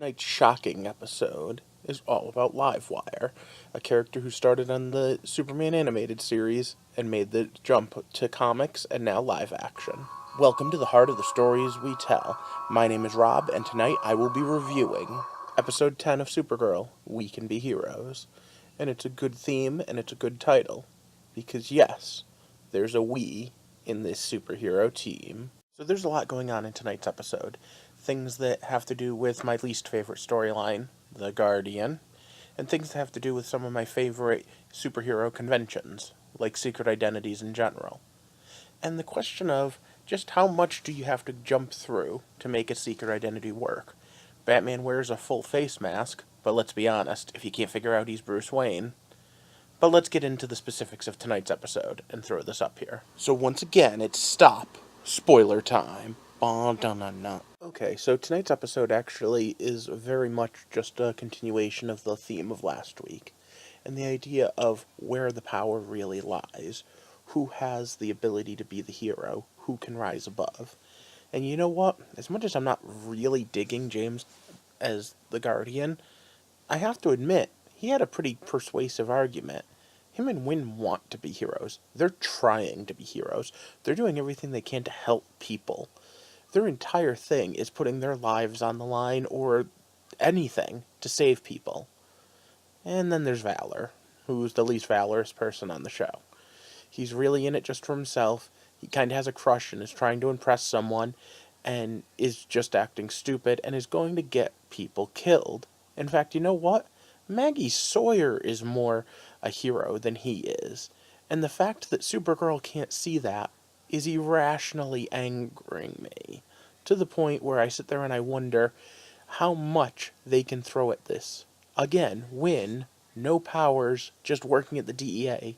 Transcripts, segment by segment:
Tonight's shocking episode is all about Livewire, a character who started on the Superman animated series and made the jump to comics and now live action. Welcome to the heart of the stories we tell. My name is Rob, and tonight I will be reviewing episode 10 of Supergirl, We Can Be Heroes. And it's a good theme and it's a good title, because yes, there's a we in this superhero team. So there's a lot going on in tonight's episode. Things that have to do with my least favorite storyline, The Guardian, and things that have to do with some of my favorite superhero conventions, like secret identities in general. And the question of just how much do you have to jump through to make a secret identity work? Batman wears a full face mask, but let's be honest, if you can't figure out he's Bruce Wayne. But let's get into the specifics of tonight's episode and throw this up here. So once again, it's stop. Spoiler time. Okay, so tonight's episode actually is very much just a continuation of the theme of last week, and the idea of where the power really lies, who has the ability to be the hero, who can rise above. And you know what? As much as I'm not really digging James as the Guardian, I have to admit, he had a pretty persuasive argument. Him and Wynn want to be heroes. They're trying to be heroes. They're doing everything they can to help people. Their entire thing is putting their lives on the line or anything to save people. And then there's Valor, who's the least valorous person on the show. He's really in it just for himself. He kind of has a crush and is trying to impress someone and is just acting stupid and is going to get people killed. In fact, you know what? Maggie Sawyer is more a hero than he is. And the fact that Supergirl can't see that is irrationally angering me, to the point where I sit there and I wonder how much they can throw at this. Again, Wynn, no powers, just working at the DEA,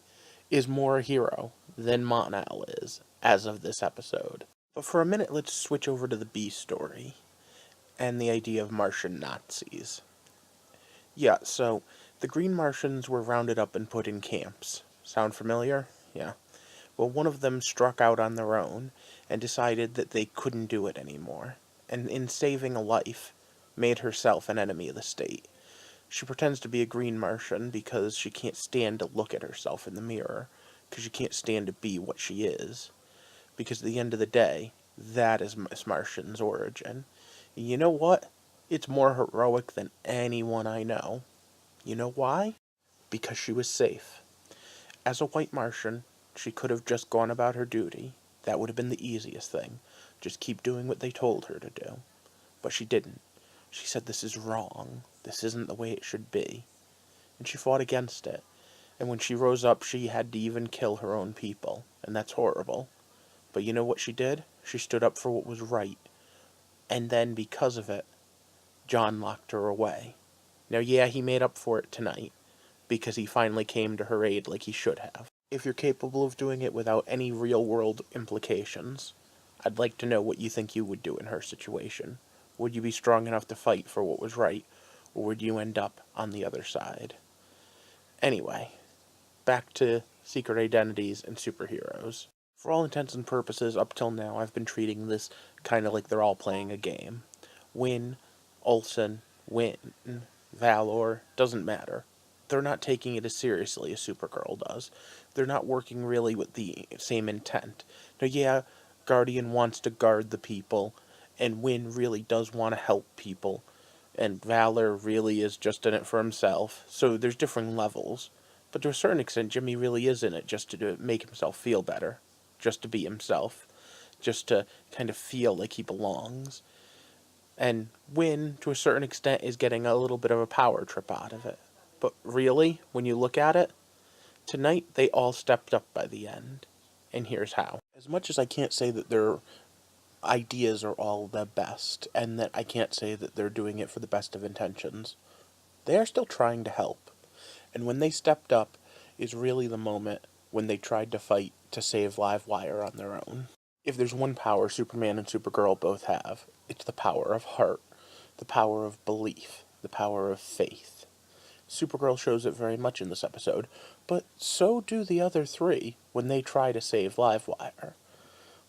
is more a hero than Monal is, as of this episode. But for a minute, let's switch over to the B story, and the idea of Martian Nazis. Yeah, so, the Green Martians were rounded up and put in camps. Sound familiar? Yeah. Well, one of them struck out on their own, and decided that they couldn't do it anymore, and in saving a life, made herself an enemy of the state. She pretends to be a Green Martian because she can't stand to look at herself in the mirror, because she can't stand to be what she is. Because at the end of the day, that is Miss Martian's origin. You know what? It's more heroic than anyone I know. You know why? Because she was safe. As a white Martian, she could have just gone about her duty. That would have been the easiest thing. Just keep doing what they told her to do. But she didn't. She said, this is wrong. This isn't the way it should be. And she fought against it. And when she rose up, she had to even kill her own people. And that's horrible. But you know what she did? She stood up for what was right. And then, because of it, John locked her away. Now, yeah, he made up for it tonight, because he finally came to her aid like he should have. If you're capable of doing it without any real-world implications, I'd like to know what you think you would do in her situation. Would you be strong enough to fight for what was right, or would you end up on the other side? Anyway, back to secret identities and superheroes. For all intents and purposes, up till now, I've been treating this kind of like they're all playing a game. Win, Olsen, Win, Valor, doesn't matter. They're not taking it as seriously as Supergirl does. They're not working really with the same intent. Now, yeah, Guardian wants to guard the people, and Win really does want to help people, and Valor really is just in it for himself, so there's different levels. But to a certain extent, Jimmy really is in it just to make himself feel better, just to be himself, just to kind of feel like he belongs. And Win, to a certain extent, is getting a little bit of a power trip out of it. But really, when you look at it, tonight they all stepped up by the end. And here's how. As much as I can't say that their ideas are all the best, and that I can't say that they're doing it for the best of intentions, they are still trying to help. And when they stepped up is really the moment when they tried to fight to save Livewire on their own. If there's one power Superman and Supergirl both have, it's the power of heart, the power of belief, the power of faith. Supergirl shows it very much in this episode, but so do the other three when they try to save Livewire.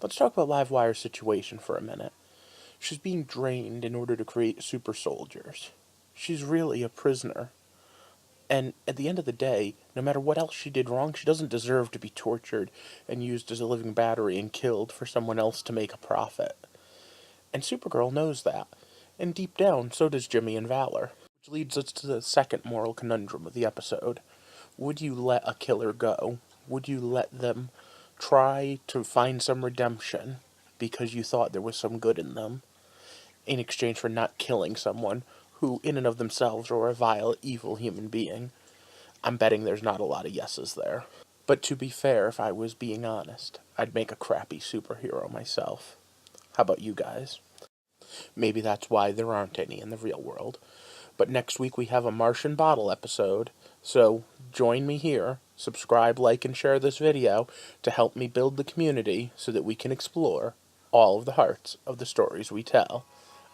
Let's talk about Livewire's situation for a minute. She's being drained in order to create super soldiers. She's really a prisoner. And at the end of the day, no matter what else she did wrong, she doesn't deserve to be tortured and used as a living battery and killed for someone else to make a profit. And Supergirl knows that. And deep down, so does Jimmy and Valor. Which leads us to the second moral conundrum of the episode. Would you let a killer go? Would you let them try to find some redemption because you thought there was some good in them, in exchange for not killing someone who, in and of themselves, are a vile, evil human being? I'm betting there's not a lot of yeses there. But to be fair, if I was being honest, I'd make a crappy superhero myself. How about you guys? Maybe that's why there aren't any in the real world. But next week we have a Martian Bottle episode, so join me here, subscribe, like, and share this video to help me build the community so that we can explore all of the hearts of the stories we tell,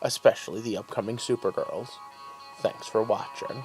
especially the upcoming Supergirls. Thanks for watching.